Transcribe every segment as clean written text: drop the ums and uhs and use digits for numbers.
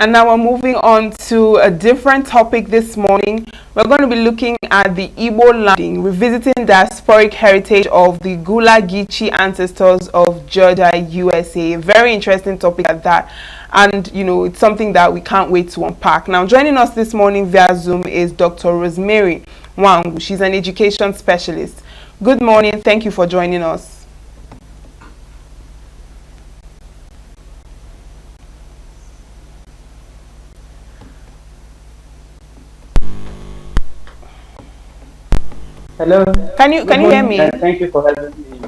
And now we're moving on to a different topic this morning. We're going to be looking at the Igbo landing, revisiting diasporic heritage of the Gulah Geechee ancestors of Georgia, USA. Very interesting topic at that. And, you know, it's something that we can't wait to unpack. Now, joining us this morning via Zoom is Dr. Rosemary Wang. She's an education specialist. Good morning. Thank you for joining us. Hello. Can you hear me? Thank you for having me.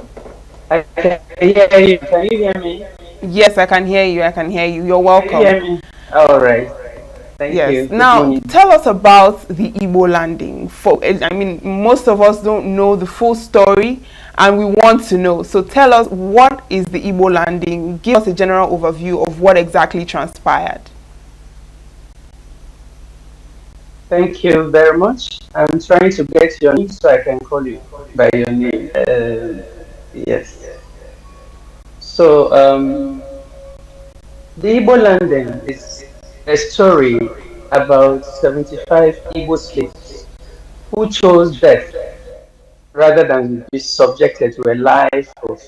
I can hear you. Can you hear me? Yes, I can hear you. I can hear you. You're welcome. Can you hear me? All right. Thank you. Yes. Now, tell us about the Igbo landing. I mean, most of us don't know the full story, and we want to know. So tell us, what is the Igbo landing? Give us a general overview of what exactly transpired. Thank you very much. I'm trying to get your name so I can call you by your name. Yes. So, the Igbo landing is a story about 75 Igbo slaves who chose death rather than be subjected to a life of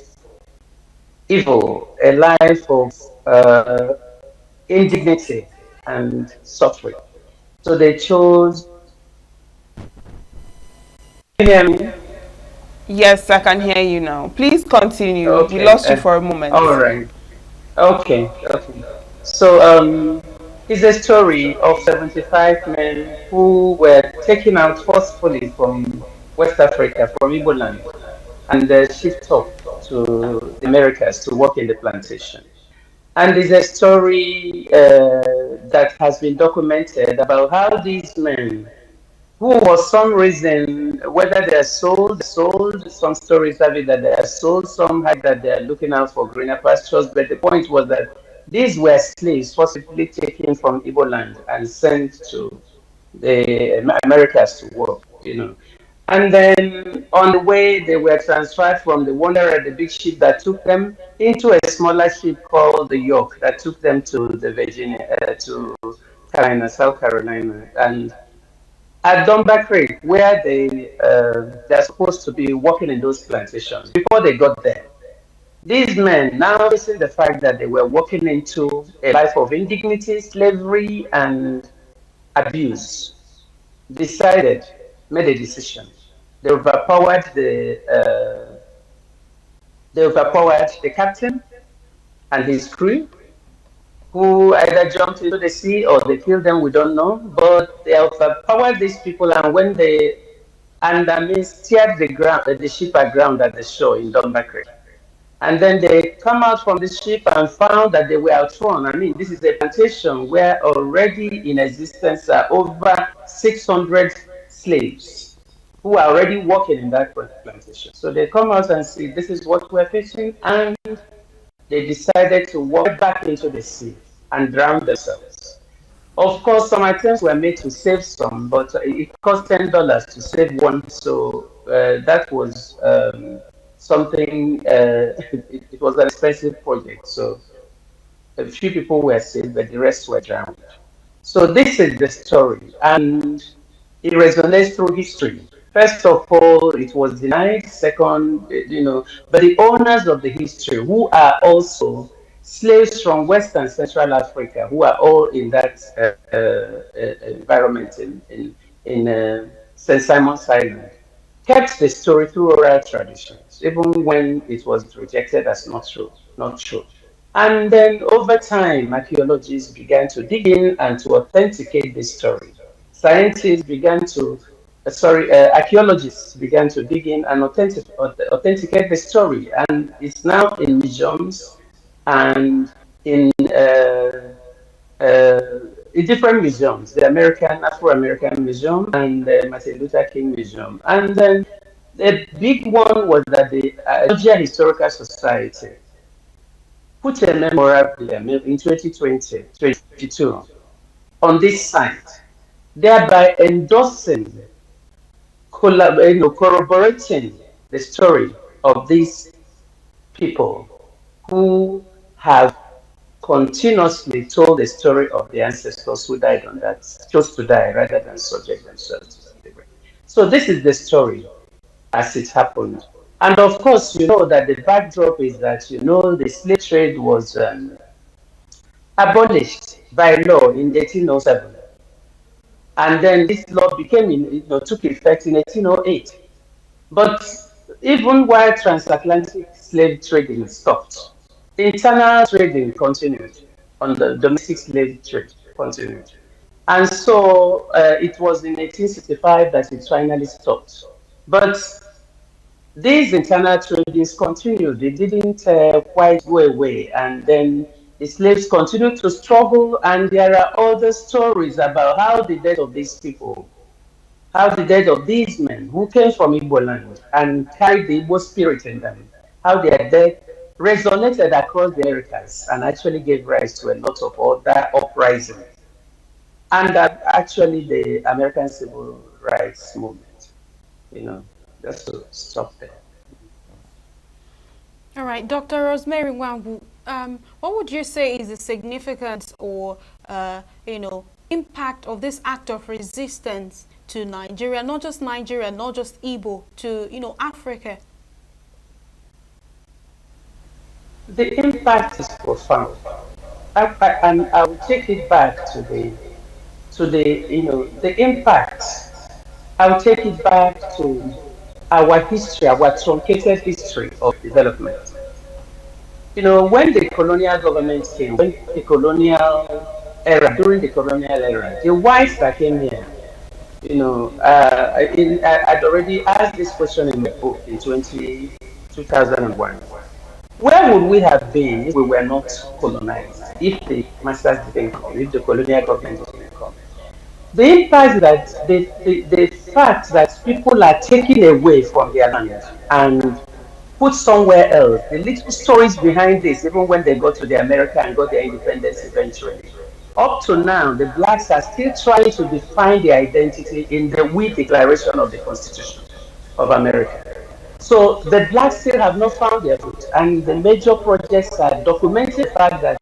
evil, a life of indignity and suffering. So they chose. Can you hear me? Yes, I can hear you now. Please continue. Okay. We lost you for a moment. All right. Okay. So it's a story of 75 men who were taken out forcefully from West Africa, from Igbo land, and shipped off to the Americas to work in the plantation. And it's a story that has been documented about how these men, who for some reason, whether they are sold, some stories have it that they are sold, some have that they are looking out for greener pastures, but the point was that these were slaves forcibly taken from Igbo land and sent to the Americas to work, you know. And then on the way, they were transferred from the Wanderer, the big ship that took them, into a smaller ship called the York that took them to the to Carolina, South Carolina. And at Dunbar Creek, where they're supposed to be working in those plantations, before they got there, these men, now facing the fact that they were walking into a life of indignity, slavery, and abuse, made a decision. They overpowered the captain and his crew, who either jumped into the sea or they killed them, we don't know. But they overpowered these people, and when they steered the ship aground at the shore in Dunbar Creek. And then they come out from the ship and found that they were outrun. I mean, this is a plantation where already in existence are over 600 slaves who are already working in that plantation. So they come out and see, this is what we're facing, and they decided to walk back into the sea and drown themselves. Of course, some attempts were made to save some, but it cost $10 to save one. So that was something, it was an expensive project. So a few people were saved, but the rest were drowned. So this is the story, and it resonates through history. First of all, it was denied. Second, but the owners of the history, who are also slaves from West and Central Africa, who are all in that environment in St. Simon's Island, kept the story through oral traditions, even when it was rejected as not true. And then over time, archaeologists began to dig in and to authenticate this story. Scientists began to, archaeologists began to dig in and authenticate the story. And it's now in museums and in different museums, the Afro-American Museum and the Martin Luther King Museum. And then the big one was that the Georgia Historical Society put a memorandum in 2022 on this site, thereby endorsing, corroborating the story of these people who have continuously told the story of the ancestors who died on that, chose to die rather than subject themselves to slavery. So this is the story as it happened. And of course, you know that the backdrop is that, you know, the slave trade was abolished by law in 1807. And then this law became, took effect in 1808. But even while transatlantic slave trading stopped, internal trading continued on the domestic slave trade continued. And so it was in 1865 that it finally stopped. But these internal tradings continued. They didn't quite go away. And then the slaves continued to struggle. And there are other stories about how the death of these people, how the death of these men who came from Igbo land and carried the Igbo spirit in them, how their death resonated across the Americas and actually gave rise to a lot of other uprisings. And that actually the American Civil Rights Movement, just to stop there. All right, Dr. Rosemary Wambu, what would you say is the significance or, impact of this act of resistance to Nigeria, not just Igbo, to, Africa? The impact is profound. And I will take it back to the impact. I will take it back to our history, our truncated history of development. When the colonial government came, during the colonial era, the whites that came here, I'd already asked this question in the book in 2001. Where would we have been if we were not colonized, if the masters didn't come, if the colonial government didn't come? The impact that the fact that people are taken away from their land and put somewhere else, the little stories behind this, even when they got to the America and got their independence eventually. Up to now, the blacks are still trying to define their identity in the We Declaration of the Constitution of America. So the blacks still have not found their foot, and the major projects are documenting the fact that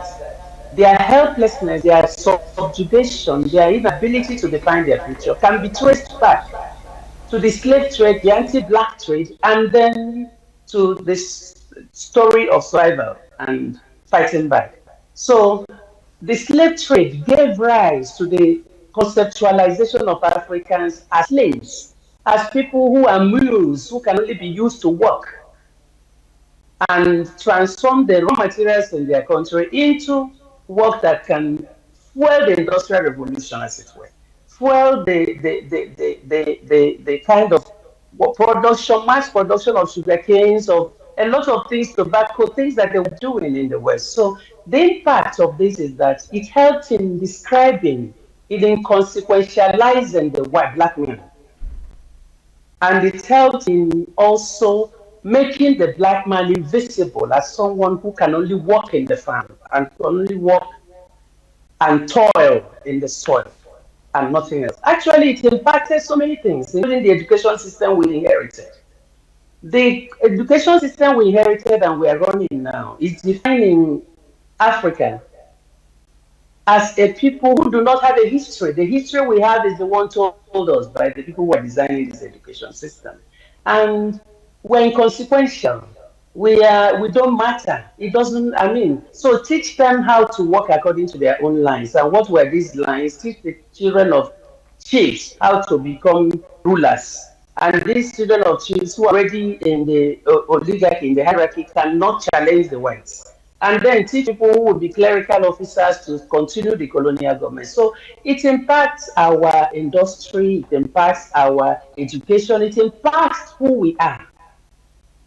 their helplessness, their subjugation, their inability to define their future can be traced back to the slave trade, the anti-black trade, and then to this story of survival and fighting back. So the slave trade gave rise to the conceptualization of Africans as slaves, as people who are mules, who can only be used to work, and transform the raw materials in their country into work that can fuel the industrial revolution, as it were, fuel the kind of production, mass production of sugar canes, of a lot of things, tobacco, things that they were doing in the West. So the impact of this is that it helped in describing, in consequentializing the white black man. And it helped in also making the black man invisible as someone who can only work in the farm and only work and toil in the soil and nothing else. Actually, it impacted so many things, including the education system we inherited. The education system we inherited and we are running now is defining Africa as a people who do not have a history. The history we have is the one told us by the people who are designing this education system. And we're inconsequential. We don't matter. It doesn't, so teach them how to work according to their own lines. And what were these lines? Teach the children of chiefs how to become rulers. And these children of chiefs who are already in the oligarchy, in the hierarchy, cannot challenge the whites. And then teach people who will be clerical officers to continue the colonial government. So it impacts our industry, it impacts our education, it impacts who we are.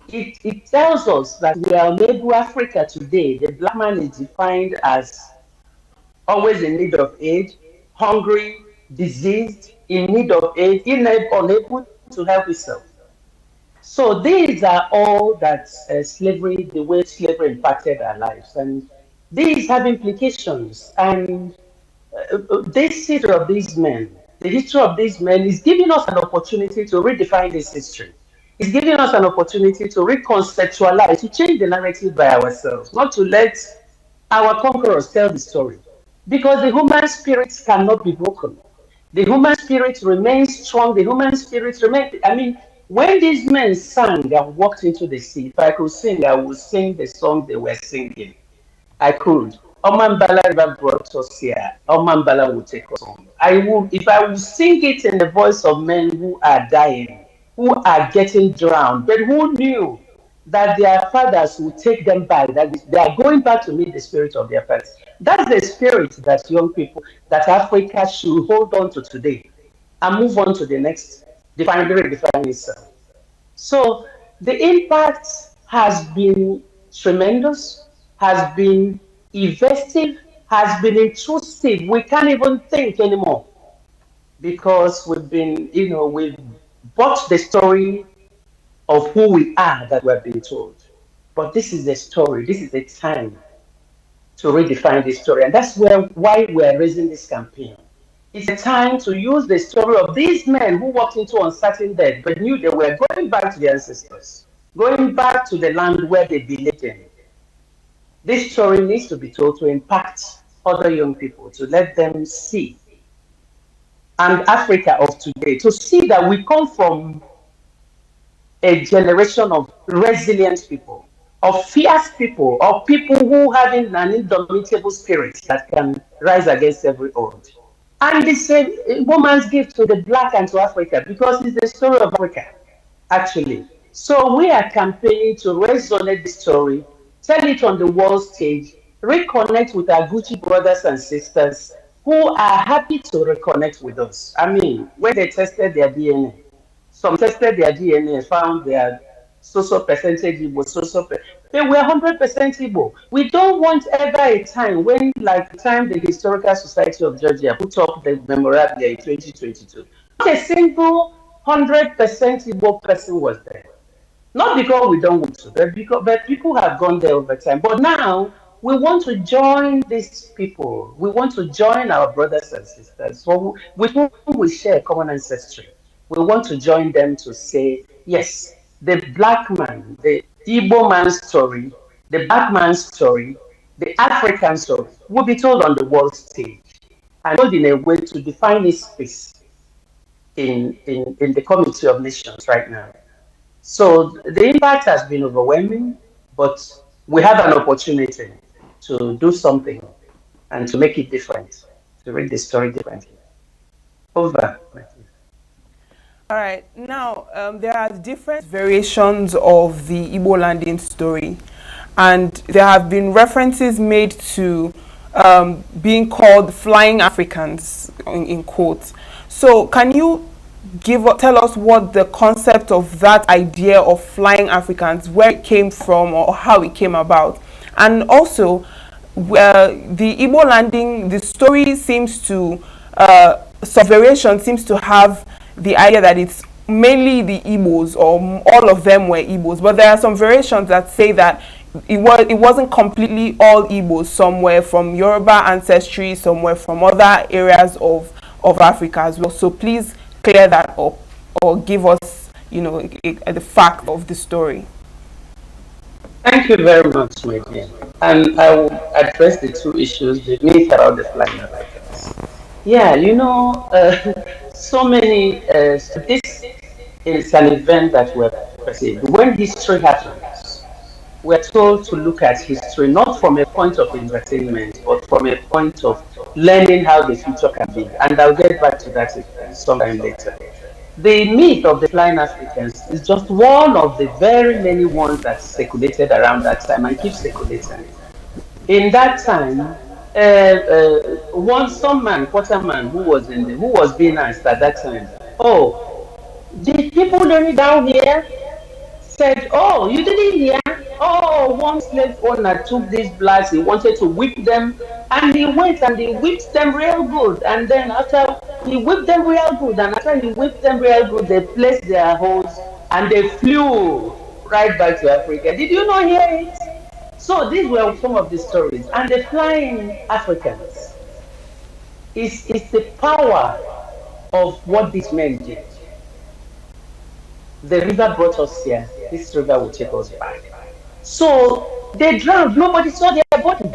It tells us that we are unable Africa today. The black man is defined as always in need of aid, hungry, diseased, in need of aid, unable to help himself. So these are all that slavery, the way slavery impacted our lives. And these have implications. And this history of these men, the history of these men is giving us an opportunity to redefine this history. It's giving us an opportunity to reconceptualize, to change the narrative by ourselves, not to let Our conquerors tell the story because the human spirit cannot be broken. The human spirit remains strong. The human spirit remains. I mean, when these men sang and walked into the sea, if I could sing, I would sing the song they were singing. I could. Omambala River brought us here. Omambala will take us home. I will, if I would sing it in the voice of men who are dying, who are getting drowned, but who knew that their fathers will take them back, that they are going back to meet the spirit of their parents. That's the spirit that young people, that Africa should hold on to today and move on to the next, redefine itself. So the impact has been tremendous, has been investive, has been intrusive. We can't even think anymore because we've been, we've bought the story of who we are that we're being told. But this is the story, this is the time to redefine this story. And that's why we're raising this campaign. It's a time to use the story of these men who walked into uncertain death, but knew they were going back to their ancestors, going back to the land where they believed in. This story needs to be told to impact other young people, to let them see, and Africa of today, to see that we come from a generation of resilient people, of fierce people, of people who have an indomitable spirit that can rise against every odds. And it's a woman's gift to the Black and to Africa because it's the story of Africa, actually. So we are campaigning to resonate the story, tell it on the world stage, reconnect with our Gucci brothers and sisters who are happy to reconnect with us. I mean, when they tested their DNA, some tested their DNA, found their so percentage Igbo, they were 100% Igbo. We don't want ever a time when, like the time the Historical Society of Georgia put up the memorabilia in 2022, not a single 100% Igbo person was there. Not because we don't want to, but people have gone there over time. But now we want to join these people. We want to join our brothers and sisters with whom we share common ancestry. We want to join them to say, yes, the Black man, the Igbo man's story, the Black man's story, the African story will be told on the world stage and told in a way to define its space in the Community of Nations right now. So the impact has been overwhelming, but we have an opportunity to do something and to make it different, to read the story differently. Over. All right. Now, there are different variations of the Igbo landing story, and there have been references made to being called flying Africans, in quotes. So, can you tell us what the concept of that idea of flying Africans, where it came from or how it came about? And also, the Igbo landing, the story seems to, some variation seems to have the idea that it's mainly the Igbos, or all of them were Igbos, but there are some variations that say that it wasn't completely all Igbos. Some were from Yoruba ancestry, some were from other areas of Africa as well. So please clear that up or give us, the fact of the story. Thank you very much, my dear. And I will address the two issues, the myth about the flying Africans. Yeah, so many, this is an event that we're perceived. When history happens, we're told to look at history not from a point of entertainment, but from a point of learning how the future can be. And I'll get back to that sometime later. The myth of the flying Africans is just one of the very many ones that circulated around that time and keeps circulating. In that time, some man, Quarterman, who was being asked at that time, oh, did people learn it down here? Said, oh, you didn't hear? Oh, one slave owner took these blacks, he wanted to whip them, and he went and he whipped them real good. And then after he whipped them real good, and after he whipped them real good, they placed their holes and they flew right back to Africa. Did you not hear it? So these were some of the stories. And the flying Africans is the power of what these men did. The river brought us here. This river will take us back. So they drowned. Nobody saw their bodies.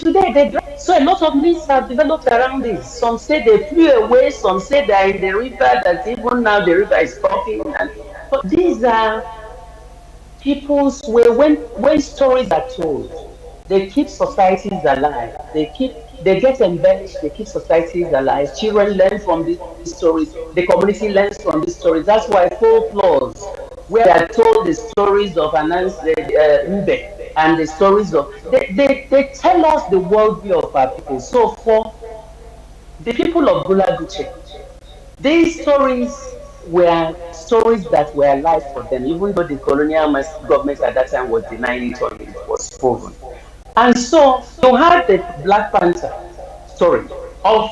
today, so a lot of myths have developed around this. Some say they flew away, some say they're in the river, that even now the river is talking. But these are people's way. When stories are told, they keep societies alive. They get embellished, they keep societies alive. Children learn from these stories, the community learns from these stories. That's why folklore, where they are told the stories of Mbe and the stories of, they tell us the worldview of our people. So for the people of Gullah, these stories were stories that were alive for them, even though the colonial government at that time was denying it, or it was proven. And so you had the Black Panther story of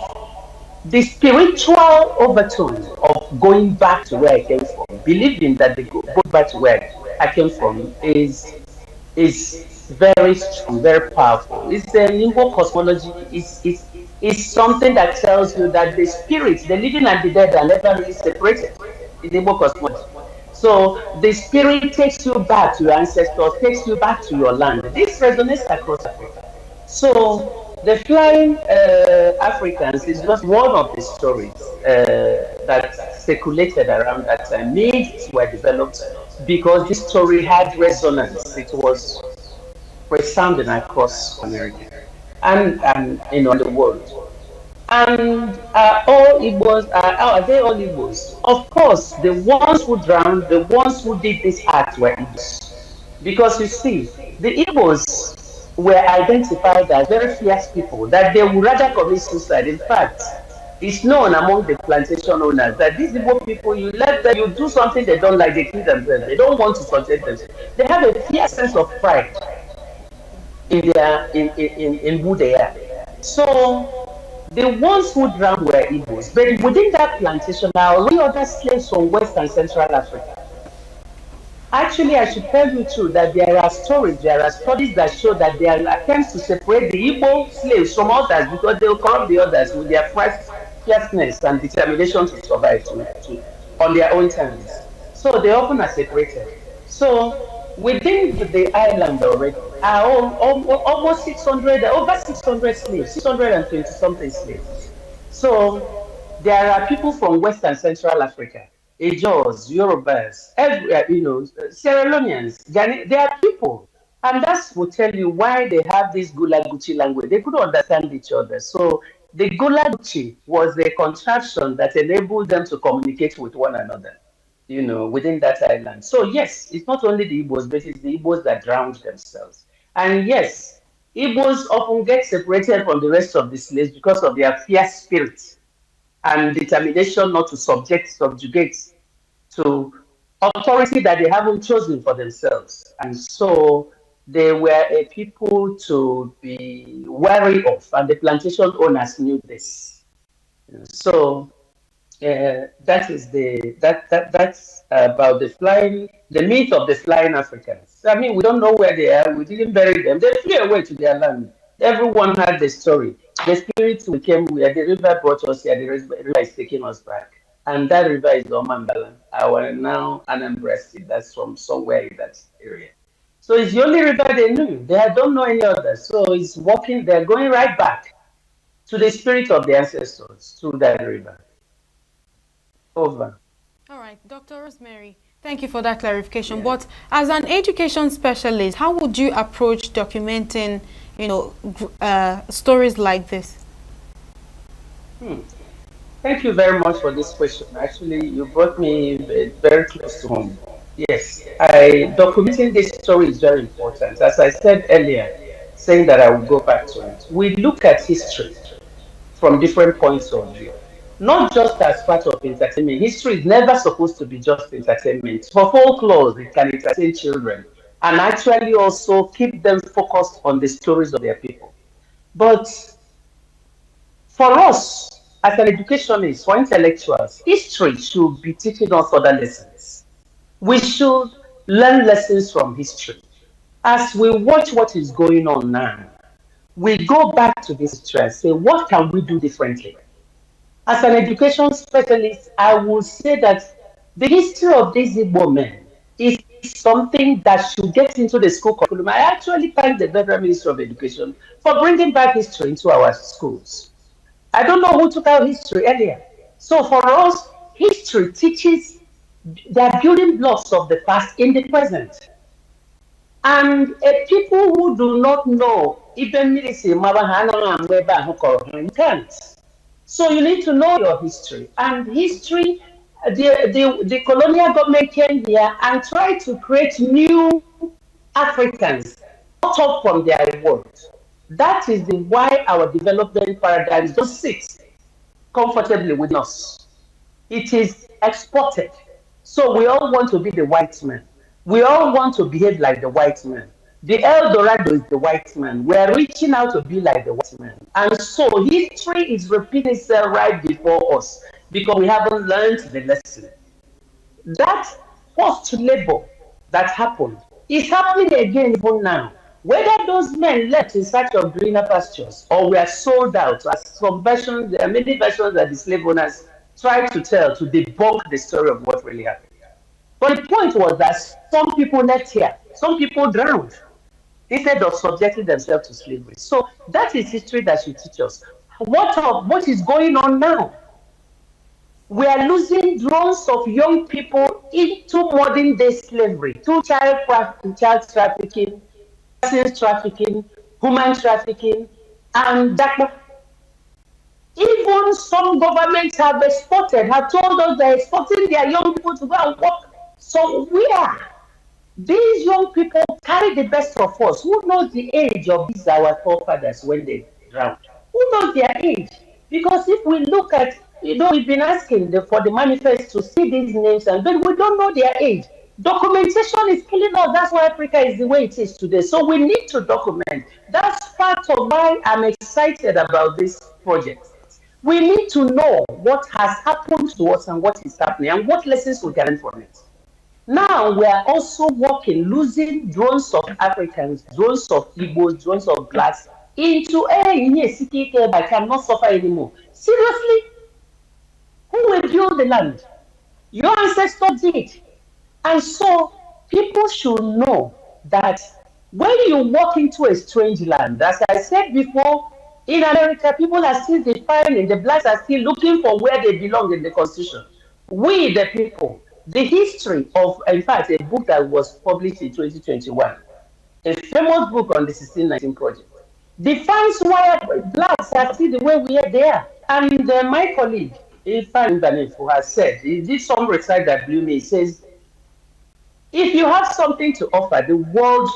the spiritual overtone of going back to where I came from, believing that the go back to where I came from is very strong, very powerful. It's a Igbo cosmology. It's something that tells you that the spirits, the living and the dead, are never really separated in Igbo cosmology. So the spirit takes you back to your ancestors, takes you back to your land. This resonates across Africa. So the flying Africans is just one of the stories that circulated around that time. Myths were developed because this story had resonance. It was resounding across America and the world. And all Igbos, are they all Igbos? Of course, the ones who drowned, the ones who did this act were Igbos. Because you see, the Igbos were identified as very fierce people, that they would rather commit suicide. In fact, it's known among the plantation owners that these Igbo people, you let them, you do something they don't like, they kill themselves. They don't want to subject themselves. They have a fierce sense of pride in who they are. So the ones who drowned were Igbos, but within that plantation there are already other slaves from West and Central Africa. Actually, I should tell you too that there are studies that show that there are attempts to separate the Igbo slaves from others because they will corrupt the others with their fierceness and determination to survive on their own terms. So they often are separated. So within the island already are almost 600, over 600 slaves, 620 something slaves. So there are people from West and Central Africa, Ejos, Yorubas, Sierra Leoneans, there are people. And that will tell you why they have this Gullah language. They couldn't understand each other. So the Gullah was a contraction that enabled them to communicate with one another, within that island. So yes, it's not only the Igbos, but it's the Igbos that drowned themselves. And yes, Igbos often get separated from the rest of the slaves because of their fierce spirit and determination not to subjugate to authority that they haven't chosen for themselves. And so they were a people to be wary of, and the plantation owners knew this. So that's about the myth of the flying Africans. I mean, we don't know where they are. We didn't bury them. They flew away to their land. Everyone had the story. The spirits we came where the river brought us here. The river is taking us back, and that river is Omambala, our now Anambra State. That's from somewhere in that area. So it's the only river they knew. They don't know any other. So it's walking. They're going right back to the spirit of the ancestors through that river. Over. All right, Dr. Rosemary, thank you for that clarification. Yeah. But as an education specialist, how would you approach documenting, stories like this? Thank you very much for this question. Actually, you brought me very close to home. Yes, documenting this story is very important. As I said earlier, saying that I will go back to it. We look at history from different points of view. Not just as part of entertainment. History is never supposed to be just entertainment. For folklore, it can entertain children and actually also keep them focused on the stories of their people. But for us, as an educationist, for intellectuals, history should be teaching us other lessons. We should learn lessons from history. As we watch what is going on now, we go back to this history and say, what can we do differently? As an education specialist, I will say that the history of these Igbo men is something that should get into the school curriculum. I actually thank the Federal Ministry of Education for bringing back history into our schools. I don't know who took out history earlier. So for us, history teaches the building blocks of the past in the present. And people who do not know, even medicine, you can't. So you need to know your history. And history, the colonial government came here and tried to create new Africans, not up from their world. That is why our development paradigm don't sit comfortably with us. It is exported. So we all want to be the white man. We all want to behave like the white man. The El Dorado is the white man. We are reaching out to be like the white man. And so history is repeating itself right before us because we haven't learned the lesson. That forced labor that happened is happening again even now. Whether those men left in search of greener pastures or were sold out, as some versions, there are many versions that the slave owners tried to tell to debunk the story of what really happened. But the point was that some people left here, some people drowned instead of subjecting themselves to slavery. So that is history that should teach us. What is going on now? We are losing drones of young people into modern day slavery, to child trafficking, person trafficking, human trafficking, and that. Even some governments have told us they're exporting their young people to go and work. So where? These young people carry the best of us. Who knows the age of these our forefathers when they drowned? Who knows their age? Because if we look at, we've been asking for the manifest to see these names, and then we don't know their age. Documentation is killing us. That's why Africa is the way it is today. So we need to document. That's part of why I'm excited about this project. We need to know what has happened to us and what is happening and what lessons we can learn from it. Now we are also losing drones of Africans, drones of Igbos, drones of blacks into I cannot suffer anymore. Seriously? Who will build the land? Your ancestors did. And so people should know that when you walk into a strange land, as I said before, in America, people are still defining, the blacks are still looking for where they belong in the Constitution. We, the people, the history of, in fact, a book that was published in 2021, a famous book on the 1619 Project, defines why blacks are still the way they are. And my colleague, Ifan Banefo, has said, he did some research that blew me. He says, if you have something to offer, the world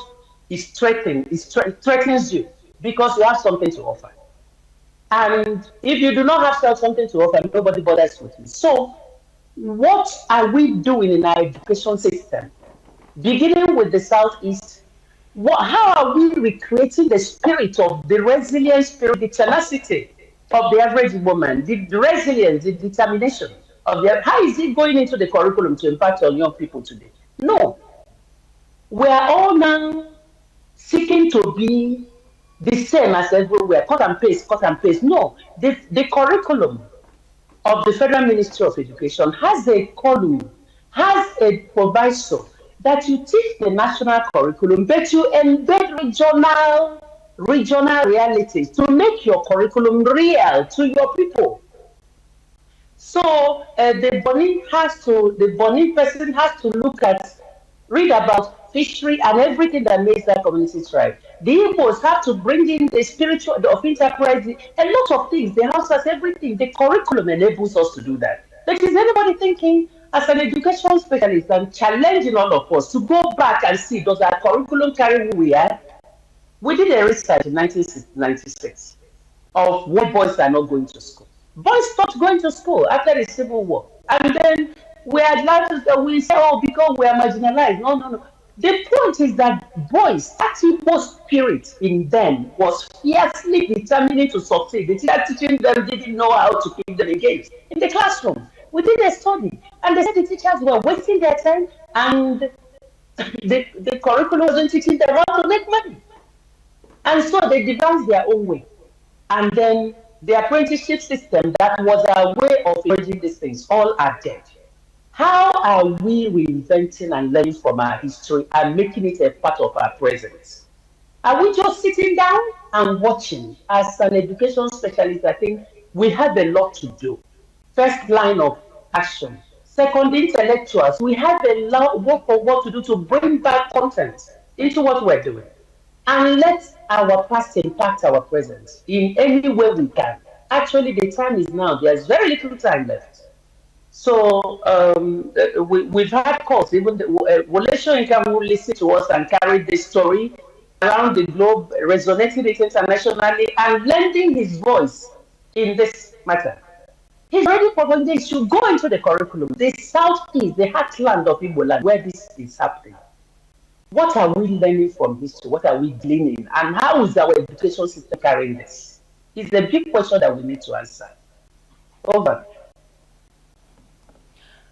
is threatens you because you have something to offer. And if you do not have something to offer, nobody bothers with you. So what are we doing in our education system? Beginning with the Southeast, how are we recreating the spirit of the resilient spirit, the tenacity of the average woman, the resilience, the determination of how is it going into the curriculum to impact on young people today? No. We are all now seeking to be the same as everywhere, cut and paste, cut and paste. No, the curriculum of the Federal Ministry of Education has a column, has a proviso that you teach the national curriculum, but you embed regional realities to make your curriculum real to your people. So the Bonin person has to read about fishery and everything that makes that community thrive. The Igbos have to bring in the spiritual, of enterprise, a lot of things. The house has everything. The curriculum enables us to do that. But is anybody thinking, as an education specialist, and challenging all of us to go back and see, does our curriculum carry who we are? We did a research in 1996 of why boys are not going to school. Boys stopped going to school after the Civil War. And then we say, oh, because we are marginalized. No. The point is that boys, that Igbo spirit in them was fiercely determined to succeed. The teacher teaching them didn't know how to keep them engaged in the classroom. We did a study, and they said the teachers were wasting their time, and the curriculum wasn't teaching them how to make money. And so they devised their own way. And then the apprenticeship system that was our way of encouraging these things all are dead. How are we reinventing and learning from our history and making it a part of our present? Are we just sitting down and watching? As an education specialist, I think we have a lot to do. First line of action. Second, intellectuals, we have a lot of work to do to bring back content into what we're doing. And let our past impact our present in any way we can. Actually, the time is now. There's very little time left. So we've had calls, even the Wole Income will listen to us and carry this story around the globe, resonating it internationally and lending his voice in this matter. He's already proven this should go into the curriculum. The southeast, the heartland of Igbo land, where this is happening. What are we learning from history? What are we gleaning? And how is our education system carrying this? It's a big question that we need to answer. Over.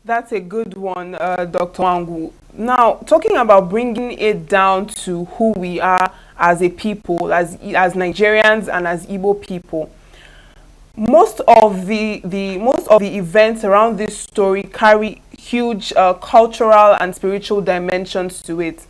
That's a good one, Dr. Wangu. Now, talking about bringing it down to who we are as a people, as Nigerians and as Igbo people, most of the events around this story carry huge cultural and spiritual dimensions to it.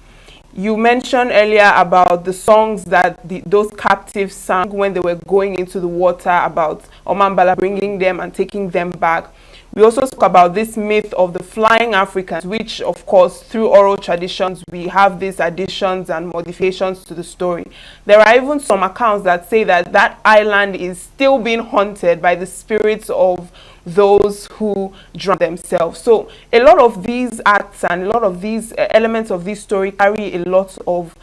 You mentioned earlier about the songs that those captives sang when they were going into the water, about Omambala bringing them and taking them back. We also spoke about this myth of the flying Africans, which, of course, through oral traditions, we have these additions and modifications to the story. There are even some accounts that say that that island is still being haunted by the spirits of those who drowned themselves. So a lot of these acts and a lot of these elements of this story carry a lot of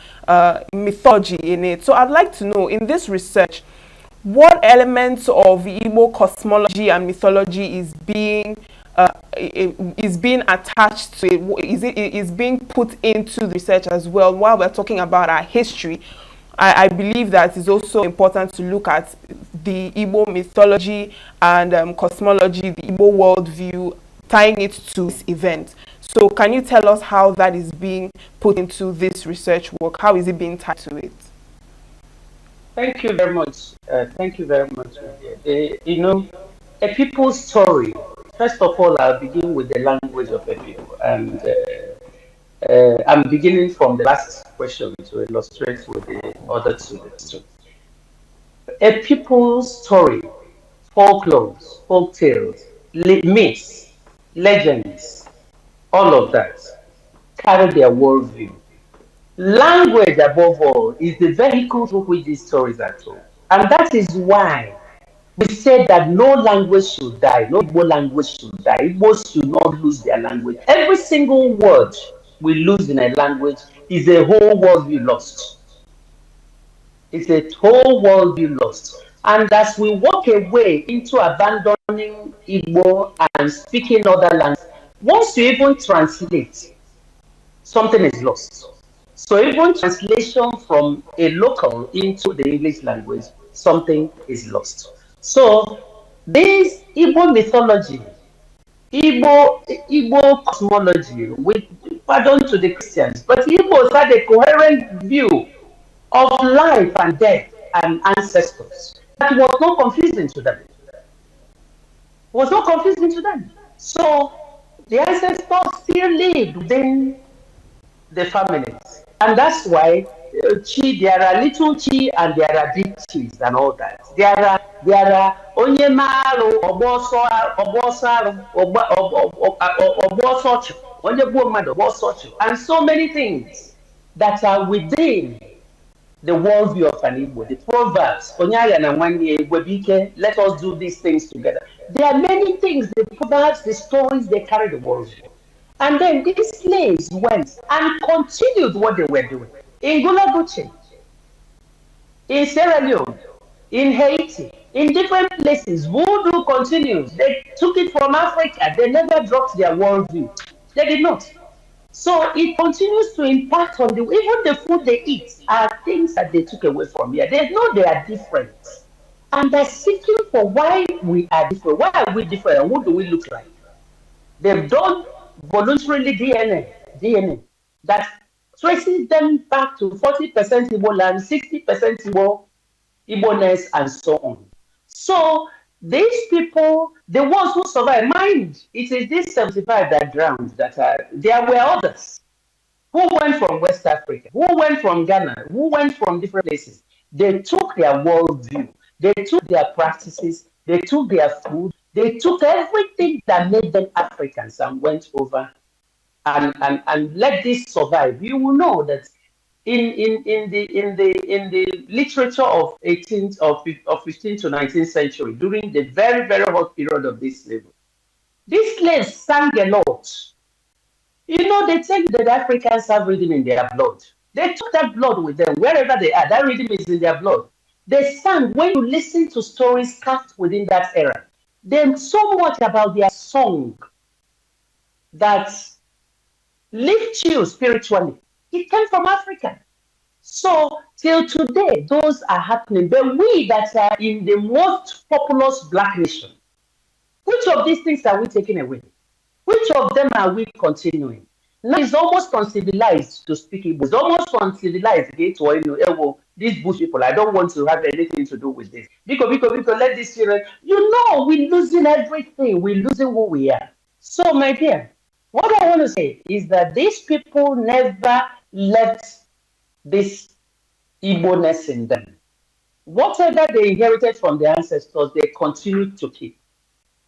mythology in it. So I'd like to know, in this research, what elements of Igbo cosmology and mythology is being attached to it? Is being put into the research as well? While we're talking about our history, I believe that it's also important to look at the Igbo mythology and cosmology, the Igbo worldview, tying it to this event. So can you tell us how that is being put into this research work? How is it being tied to it? Thank you very much. Thank you very much. You know, a people's story. First of all, I'll begin with the language of a people. And I'm beginning from the last question to illustrate with the other two. A people's story, folklores, folk tales, myths, legends, all of that carry their worldview. Language, above all, is the vehicle through which these stories are told. And that is why we say that no language should die, no Igbo language should die. Igbos should not lose their language. Every single word we lose in a language is a whole worldview lost. It's a whole worldview lost. And as we walk away into abandoning Igbo and speaking other languages, once you even translate, something is lost. So even translation from a local into the English language, something is lost. So this Igbo mythology, Igbo cosmology, with pardon to the Christians, but Igbos had a coherent view of life and death and ancestors. That was not confusing to them. So the ancestors still lived within the families. And that's why there are little chi and there are big chis and all that. There are onyemaru, and so many things that are within the worldview of an Igbo. The proverbs, let us do these things together. There are many things, the proverbs, the stories, they carry the worldview. And then these slaves went and continued what they were doing. In Gulah, in Sierra Leone, in Haiti, in different places, voodoo continues. They took it from Africa. They never dropped their worldview. They did not. So it continues to impact on even the food they eat are things that they took away from here. They know they are different. And they're seeking for why we are different. Why are we different and what do we look like? They've done voluntarily DNA that traces them back to 40% Igbo land, 60% Igbo, Igbo-ness, and so on. So These people, the ones who survived, mind, it is these 75 that drowned, there were others who went from West Africa, who went from Ghana, who went from different places. They took their worldview, they took their practices, they took their food, they took everything that made them Africans and went over and let this survive. You will know that in the literature of 18th of 15th to 19th century, during the very, very hot period of this slavery, these slaves sang a lot. You know, they tell you that Africans have rhythm in their blood. They took that blood with them wherever they are. That rhythm is in their blood. They sang. When you listen to stories cast within that era, there's so much about their song that lifts you spiritually. It came from Africa. So till today, those are happening. But we that are in the most populous black nation, which of these things are we taking away? Which of them are we continuing? Now it's almost uncivilized to speak Igbo. It's almost uncivilized these bush people. I don't want to have anything to do with this. Because let these children, we're losing everything. We're losing who we are. So, my dear, what I want to say is that these people never left this Igbo-ness in them. Whatever they inherited from their ancestors, they continue to keep.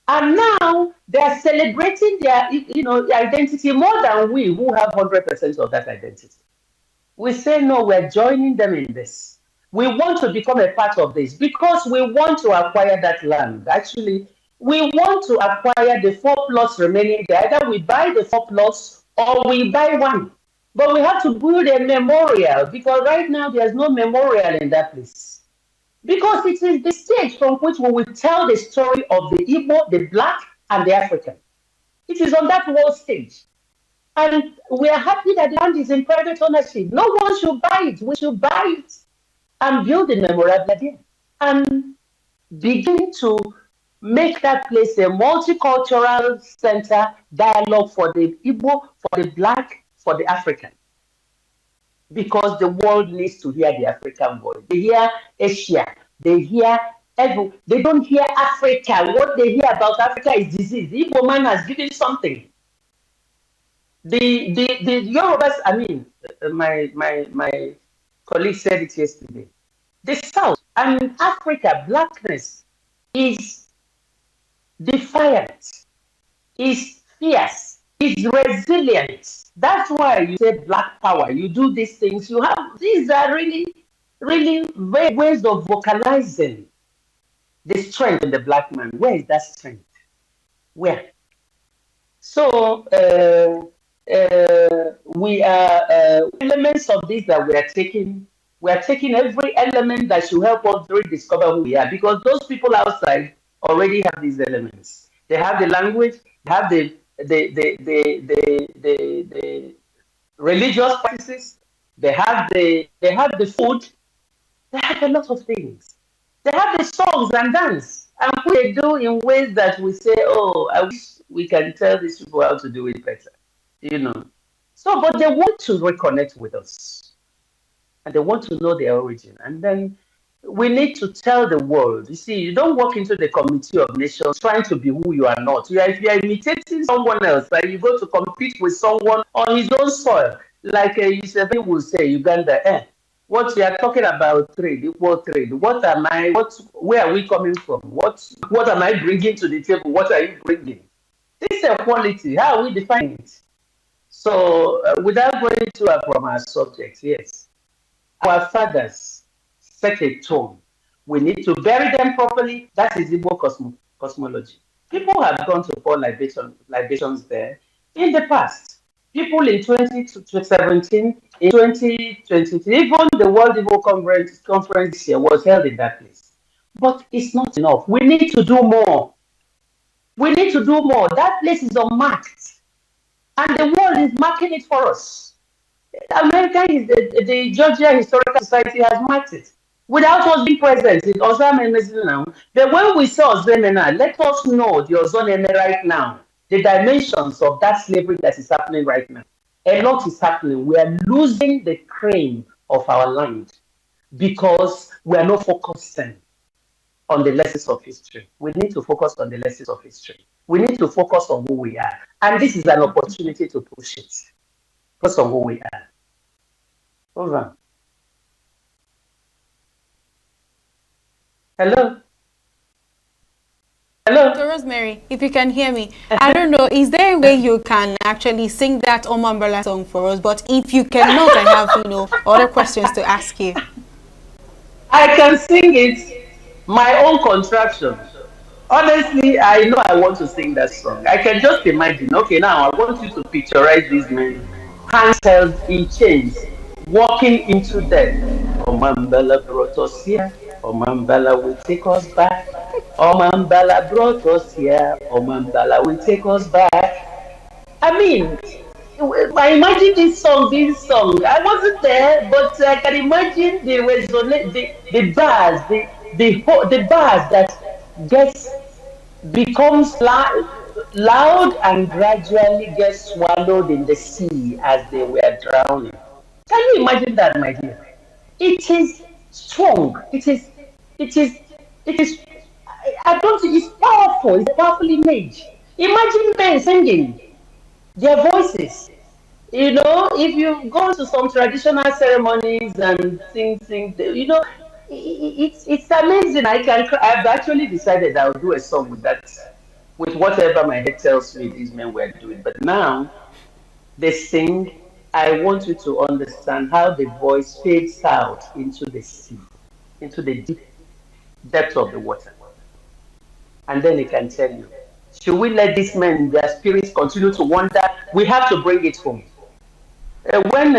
And now they're celebrating their identity more than we who have 100% of that identity. We say, no, we're joining them in this. We want to become a part of this because we want to acquire that land. Actually, we want to acquire the 4 plots remaining there. Either we buy the 4 plots or we buy one. But we have to build a memorial because right now there's no memorial in that place. Because it is the stage from which we will tell the story of the Igbo, the Black, and the African. It is on that world stage. And we are happy that the land is in private ownership. No one should buy it. We should buy it and build a memorial again. And begin to make that place a multicultural center dialogue for the Igbo, for the Black, for the African. Because the world needs to hear the African voice. They hear Asia. They hear they don't hear Africa. What they hear about Africa is disease. The Igbo man has given something. The Yorubas, I mean, my colleague said it yesterday. The South and Africa, blackness is defiant, is fierce, is resilient. That's why you say black power. You do these things. These are really, really ways of vocalizing the strength in the black man. Where is that strength? Where? So we are elements of this that we are taking. We are taking every element that should help us rediscover who we are, because those people outside already have these elements. They have the language, they have the religious practices, they have the food, they have a lot of things. They have the songs and dance, and we do in ways that we say, oh, I wish we can tell these people how to do it better, So, but they want to reconnect with us, and they want to know their origin, and then we need to tell the world. You see, you don't walk into the Committee of Nations trying to be who you are not. If you are imitating someone else, like you go to compete with someone on his own soil, like Yusuf will say, Uganda, what you are talking about trade, equal trade. Where are we coming from? What am I bringing to the table? What are you bringing? This equality, how are we defining it? So, without going to from our subject, yes, our fathers set a tone. We need to bury them properly. That is Igbo cosmology. People have gone to pour libations there in the past. People in 2017, in 2023, even the World Igbo Conference this year was held in that place. But it's not enough. We need to do more. We need to do more. That place is unmarked. And the world is marking it for us. America is the Georgia Historical Society has marked it. Without us being present in Ozamene now. But when we say Ozamene, let us know the Ozamene right now, the dimensions of that slavery that is happening right now. A lot is happening. We are losing the claim of our land because we are not focusing on the lessons of history. We need to focus on the lessons of history. We need to focus on who we are. And this is an opportunity to push it. Focus on who we are. Over. Hello? Hello? So Rosemary, if you can hear me, I don't know, is there a way you can actually sing that Umbrella song for us? But if you cannot, I have, other questions to ask you. I can sing it, my own contraction. Honestly, I know I want to sing that song. I can just imagine, okay, now I want you to picturize these men, hands held in chains, walking into death. Omambala brought us here, Omambala will take us back. Omambala brought us here, Omambala will take us back. I mean, I imagine this song being sung. I wasn't there, but I can imagine the bars, the bars that becomes loud and gradually gets swallowed in the sea as they were drowning. Can you imagine that, my dear? It is strong. It is. I don't think it's powerful. It's a powerful image. Imagine men singing their voices. If you go to some traditional ceremonies and sing, it's amazing. I've actually decided I'll do a song with that, with whatever my head tells me these men were doing. But now they sing. I want you to understand how the voice fades out into the sea, into the deep depth of the water. And then he can tell you, should we let these men, their spirits continue to wander? We have to bring it home. When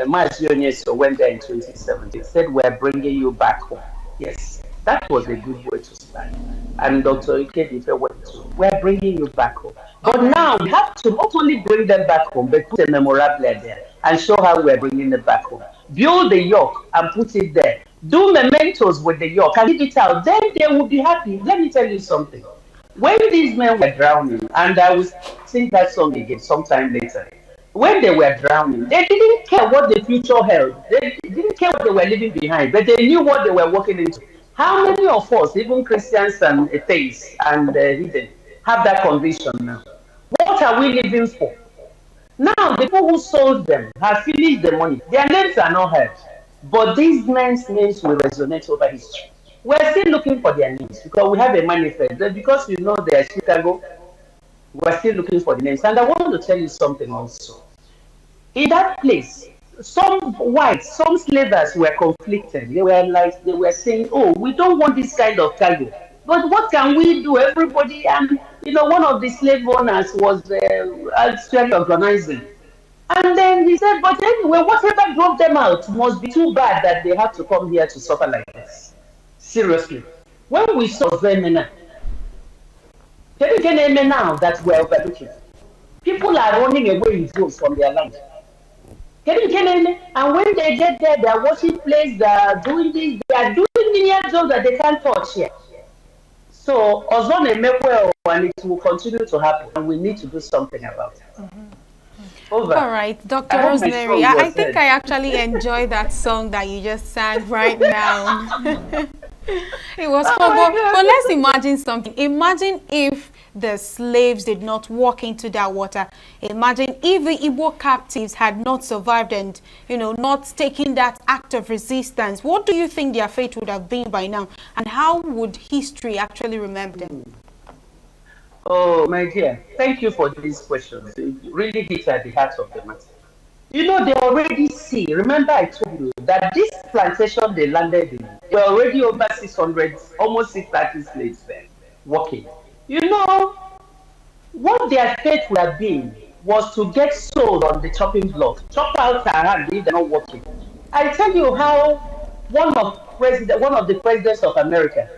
Mars Yoneso went there in 2017, said, we're bringing you back home. Yes, that was a good way to start. And Dr. Ikedife went to, we're bringing you back home. But now we have to not only bring them back home, but put a memorable there and show how we're bringing them back home. Build the yoke and put it there. Do mementos with the yoke and leave it out. Then they will be happy. Let me tell you something. When these men were drowning, and I will sing that song again sometime later, when they were drowning, they didn't care what the future held. They didn't care what they were leaving behind, but they knew what they were walking into. How many of us, even Christians and atheists and heathen, have that conviction now? What are we living for? Now, the people who sold them have finished the money. Their names are not heard, but these men's names will resonate over history. We're still looking for their names because we have a manifest. Because they're Chicago, we're still looking for the names. And I want to tell you something also. In that place, some whites, some slavers were conflicted. They were saying, oh, we don't want this kind of cargo. But what can we do? Everybody, and one of the slave owners was actually organizing. And then he said, but anyway, whatever drove them out must be too bad that they have to come here to suffer like this. Seriously. When we saw them now, that we're overlooking, people are running away in droves from their land. And when they get there, they're watching plays, they're doing this, they are doing many jobs that they can't touch here. So, and it will continue to happen, and we need to do something about it. Over. All right, Dr. Rosemary, I think I actually enjoyed that song that you just sang right now. It was fun, but let's imagine something. Imagine if the slaves did not walk into that water. Imagine if the Igbo captives had not survived and, not taken that act of resistance. What do you think their fate would have been by now? And how would history actually remember them? Oh, my dear, thank you for these questions. It really hits at the heart of the matter. They already see. Remember I told you that this plantation they landed in, there were already over 600, almost 630 slaves there working. What their fate would have been was to get sold on the chopping block. Chop out their hand, they're not working. I tell you how one of the presidents of America,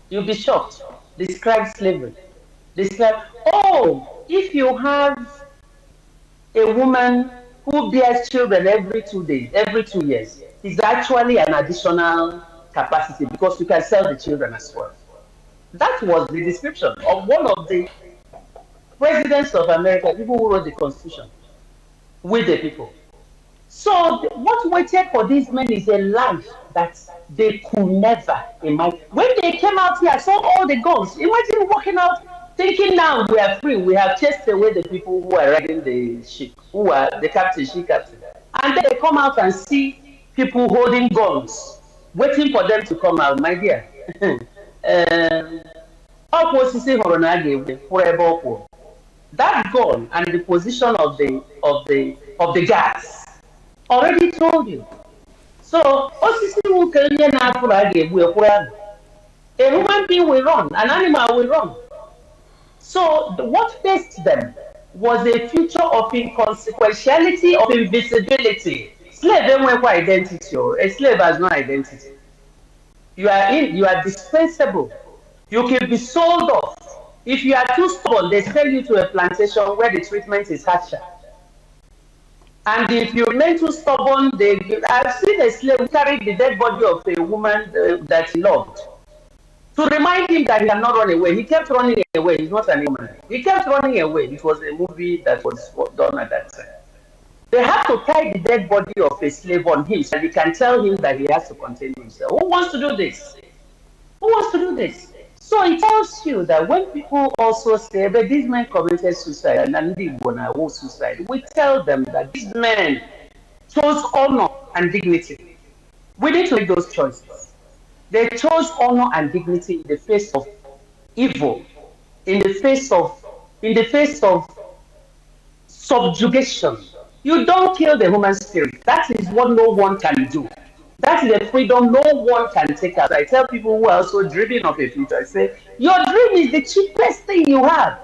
you'll be shocked, described slavery. Described, if you have a woman who bears children every 2 years, it's actually an additional capacity because you can sell the children as well. That was the description of one of the presidents of America, people who wrote the Constitution with the people. So what waited for these men is a life that they could never imagine. When they came out here, saw all the guns. Imagine walking out thinking now we are free. We have chased away the people who are riding the ship, who are the captain, she captain. And then they come out and see people holding guns, waiting for them to come out, my dear. That gun and the position of the gas already told you. So, a human being will run, an animal will run. So, what faced them was a future of inconsequentiality, of invisibility. Slave don't have identity. A slave has no identity. You are dispensable. You can be sold off. If you are too stubborn, they sell you to a plantation where the treatment is harsher. And if you remain too stubborn, I've seen a slave carry the dead body of a woman that he loved. To remind him that he cannot run away. He kept running away. He's not an human. He kept running away. It was a movie that was done at that time. They have to tie the dead body of a slave on him so he can tell him that he has to contain himself. Who wants to do this? Who wants to do this? So it tells you that when people also say that these men committed suicide and Igbo suicide, we tell them that these men chose honor and dignity. We need to make those choices. They chose honor and dignity in the face of evil, in the face of subjugation. You don't kill the human spirit. That is what no one can do. That's the freedom no one can take out. I tell people who are also dreaming of a future, I say, your dream is the cheapest thing you have.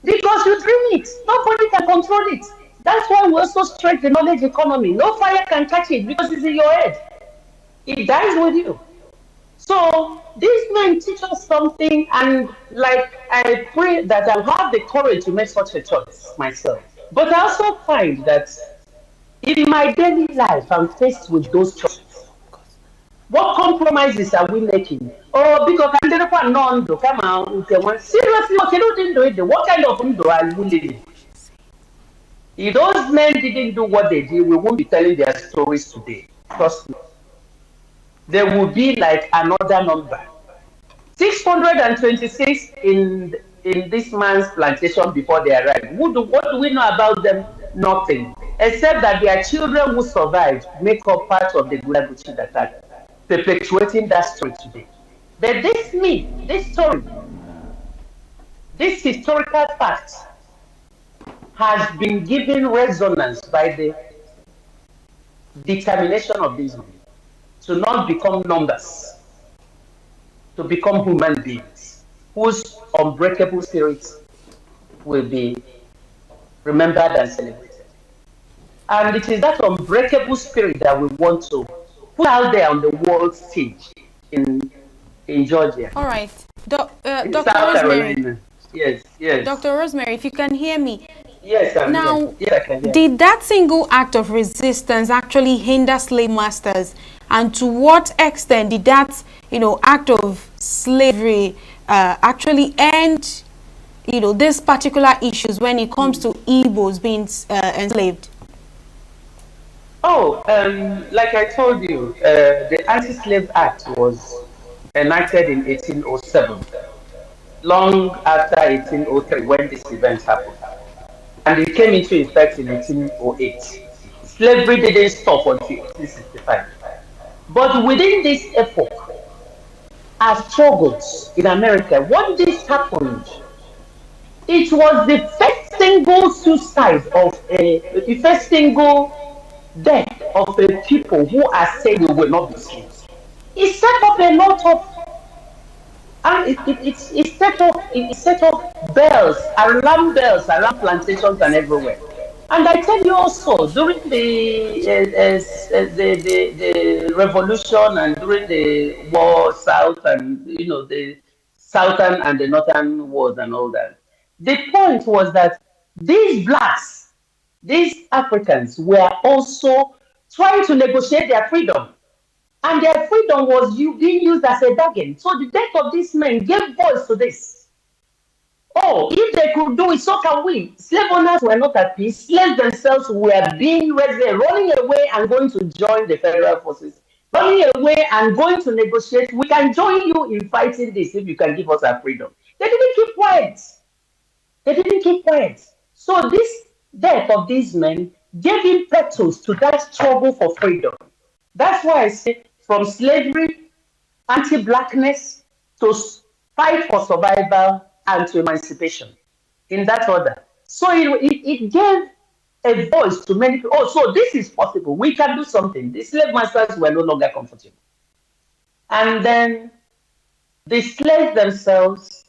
Because you dream it. Nobody can control it. That's why we also stress the knowledge economy. No fire can catch it because it's in your head. It dies with you. So these men teach us something, and like I pray that I'll have the courage to make such a choice myself. But I also find that in my daily life, I'm faced with those choices. What compromises are we making? Oh, because come on, seriously, what kind of undo are you living? If those men didn't do what they did, we won't be telling their stories today. Trust me. There will be like another number. 626 in this man's plantation before they arrived. What do we know about them? Nothing. Except that their children who survived make up part of the Gulah that are perpetuating that story today. But this myth, this story, this historical fact has been given resonance by the determination of these men to not become numbers, to become human beings whose unbreakable spirits will be remembered and celebrated. And it is that unbreakable spirit that we want to put out there on the world stage in Georgia. All right. Dr. Rosemary. Yes, yes. Dr. Rosemary, if you can hear me. Yes, now, yes, I can hear. Did that single act of resistance actually hinder slave masters? And to what extent did that, act of slavery actually end, these particular issues when it comes to Igbos being enslaved? Oh, like I told you, the Anti-Slave Act was enacted in 1807, long after 1803 when this event happened. And it came into effect in 1808. Slavery didn't stop until 1865. But within this epoch, as struggles in America, when this happened, it was the first single suicide of the first single death of a people who are saying we will not be slaves. It set up a lot of, and it set up bells, alarm bells around plantations and everywhere. And I tell you also, during the revolution and during the war, South and the Southern and the Northern wars and all that, the point was that these blacks, these Africans, were also trying to negotiate their freedom, and their freedom was being used as a bargain. So the death of these men gave voice to this. Oh, if they could do it, so can we. Slave owners were not at peace. Slaves themselves were being resident, running away and going to join the federal forces, running away and going to negotiate. We can join you in fighting this if you can give us our freedom. They didn't keep quiet. They didn't keep quiet. So this death of these men gave impetus to that struggle for freedom. That's why I say from slavery, anti-blackness, to fight for survival and to emancipation, in that order. So it gave a voice to many people. Oh, so this is possible. We can do something. The slave masters were no longer comfortable. And then the slaves themselves,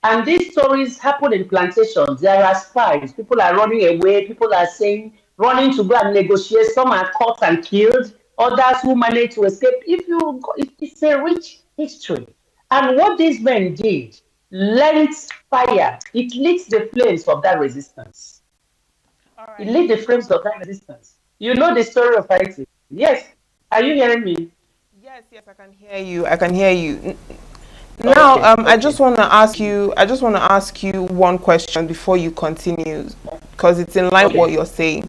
and these stories happen in plantations. There are spies. People are running away. People are saying, running to go and negotiate. Some are caught and killed. Others who manage to escape. It's a rich history. And what these men did lights fire. It lit the flames of that resistance. Right. It lit the flames of that resistance. You know the story of Haiti. Yes. Are you hearing me? Yes, I can hear you. I can hear you. Now, okay. I just want to ask you one question before you continue, because it's in line with what you're saying.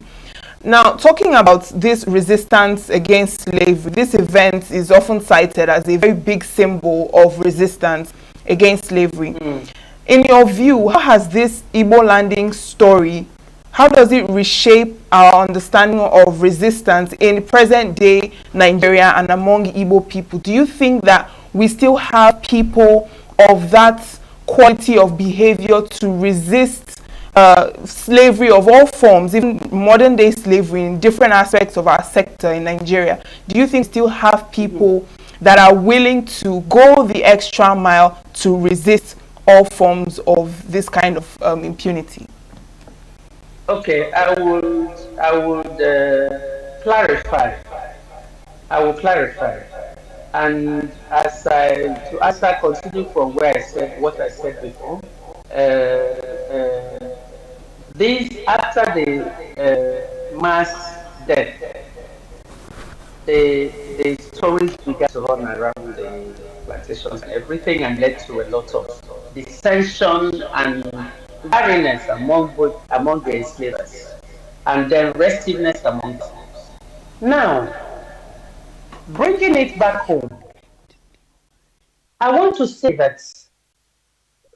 Now, talking about this resistance against slavery, this event is often cited as a very big symbol of resistance against slavery. In your view, how has this Igbo landing story, how does it reshape our understanding of resistance in present day Nigeria and among Igbo people? Do you think that we still have people of that quality of behavior to resist slavery of all forms, even modern day slavery in different aspects of our sector in Nigeria? Do you think we still have people that are willing to go the extra mile to resist all forms of this kind of impunity? Okay, I would clarify. I will clarify. And as I continue from where I said what I said before, after the mass death, the stories began to run around the plantations and everything, and led to a lot of dissension and weariness among the enslavers, and then restiveness among them. Now, bringing it back home, I want to say that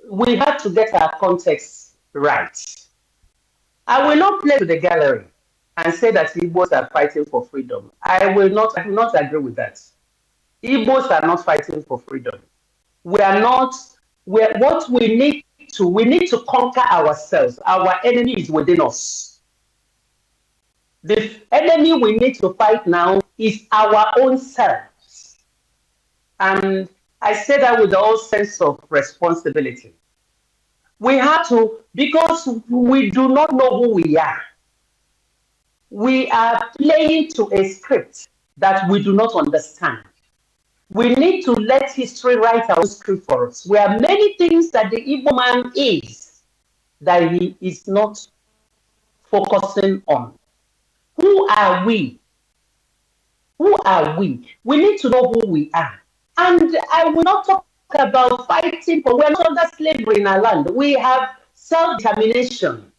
we have to get our context right. I will not play to the gallery and say that Igbos are fighting for freedom. I do not agree with that. Igbos are not fighting for freedom. What we need to conquer ourselves. Our enemy is within us. The enemy we need to fight now is our own selves. And I say that with all sense of responsibility. We have to, because we do not know who we are. We are playing to a script that we do not understand. We need to let history write our script for us. There are many things that the Igbo man is that he is not focusing on. Who are we? Who are we? We need to know who we are. And I will not talk about fighting for, we're not under slavery in our land. We have self-determination.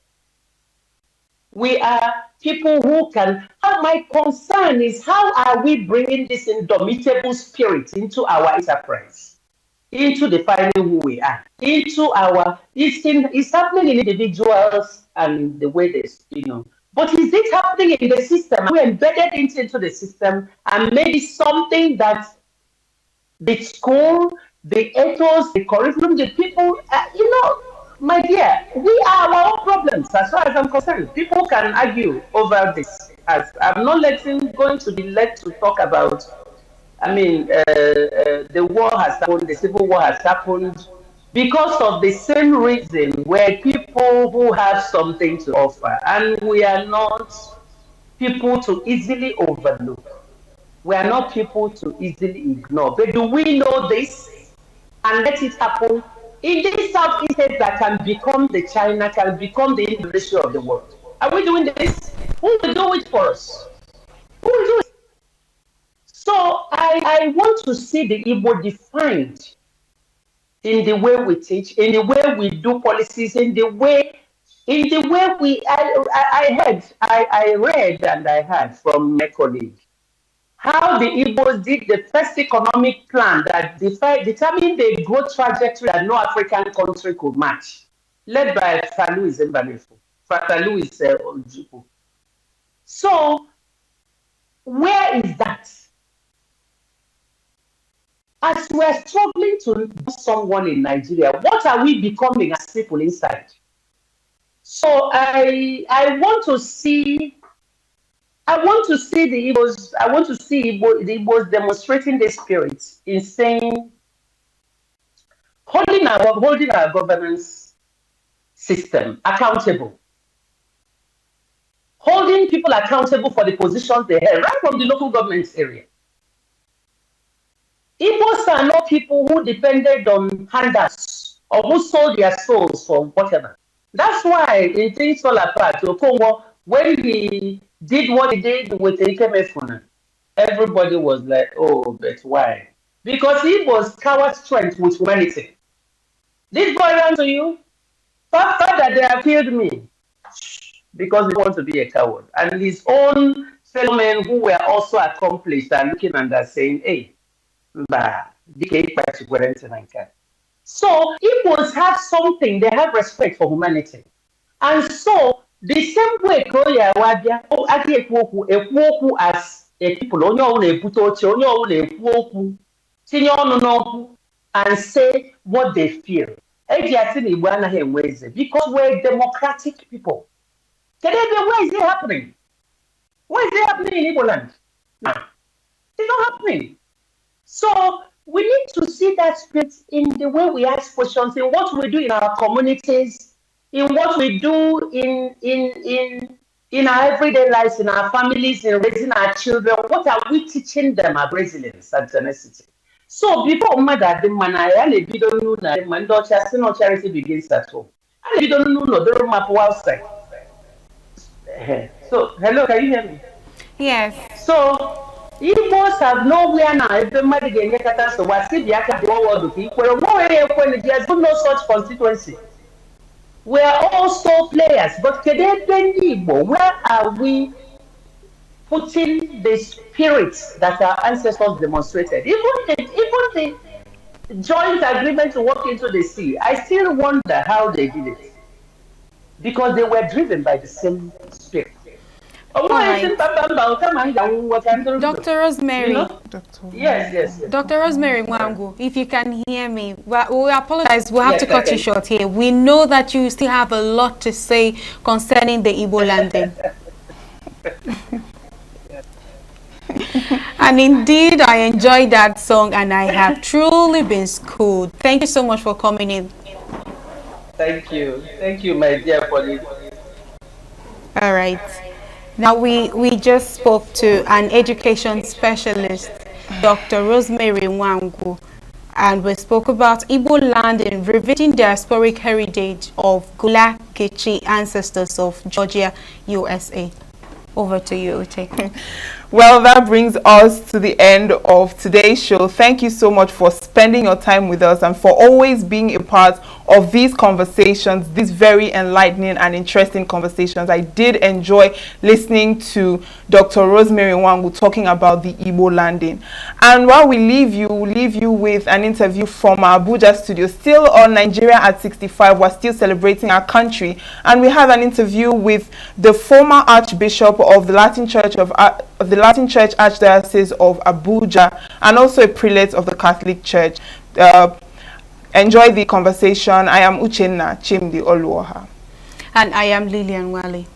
We are people who can, my concern is how are we bringing this indomitable spirit into our enterprise, into defining who we are, into our, it's happening in individuals and the way they, but is it happening in the system? We embedded it into the system and made it something that the school, the ethos, the curriculum, the people, my dear, we are our own problems as far as I'm concerned. People can argue over this. As I'm not going to be led to talk about, the war has happened, the civil war has happened because of the same reason, where people who have something to offer, and we are not people to easily overlook. We are not people to easily ignore. But do we know this and let it happen? In this Southeast Asia that can become the China, can become the Indonesia of the world. Are we doing this? Who will do it for us? Who will do it? So I want to see the Igbo defined in the way we teach, in the way we do policies, in the way we. I read and I heard from my colleague how the Igbos did the first economic plan that determined the growth trajectory that no African country could match, led by Louis Mbanefo, Louis Ojukwu. So, where is that? As we're struggling to know someone in Nigeria, what are we becoming as people inside? So I want to see the Igbos. I want to see the Igbos demonstrating their spirit in saying, holding our governance system accountable, holding people accountable for the positions they held, right from the local government area. Igbos are not people who depended on handouts or who sold their souls for whatever. That's why in things fall apart, Okongo, when he did what he did with Ikemefuna, everybody was like, oh, but why? Because he was coward strength with humanity. This boy ran to you, thought that they have killed me because he wants to be a coward. And his own fellow men who were also accomplished are looking and are saying, hey, so Igbos have something, they have respect for humanity. And so the same way Koya Wabia, as a people, and say what they feel. Because we're democratic people. Where is it happening? Where is it happening in Igbo land? No, it's not happening. So we need to see that spirit in the way we ask questions, in what we do in our communities, in what we do in our everyday lives, in our families, in raising our children. What are we teaching them about resilience and tenacity? So before mother, the man I don't know that man no charity begins at home. I don't know the room up outside. So hello, can you hear me? Yes. So Igbos have nowhere now. Everybody get kata so what see the world there's no such constituency. We are also players, but where are we putting the spirits that our ancestors demonstrated? Even the joint agreement to walk into the sea, I still wonder how they did it. Because they were driven by the same spirit. Right. Dr. Rosemary. You know? Yes. Dr. Rosemary Mwangu, if you can hear me, we apologize. We'll have to cut you short here. We know that you still have a lot to say concerning the Igbo landing. And indeed, I enjoyed that song and I have truly been schooled. Thank you so much for coming in. Thank you, my dear colleague. All right. Now, we just spoke to an education specialist, Dr. Rosemary Mwangu, and we spoke about Igbo land and revisiting diasporic heritage of Gulah, Geechee ancestors of Georgia, USA. Over to you, Uche. Well, that brings us to the end of today's show. Thank you so much for spending your time with us and for always being a part of these conversations, these very enlightening and interesting conversations. I did enjoy listening to Dr. Rosemary Mwangu talking about the Igbo landing. And while we leave you, we'll leave you with an interview from our Abuja studio. Still on Nigeria at 65, we're still celebrating our country. And we have an interview with the former Archbishop of the Latin Church Archdiocese of Abuja and also a prelate of the Catholic Church. Enjoy the conversation. I am Uchenna Chimdi Oluoha. And I am Lillian Wale.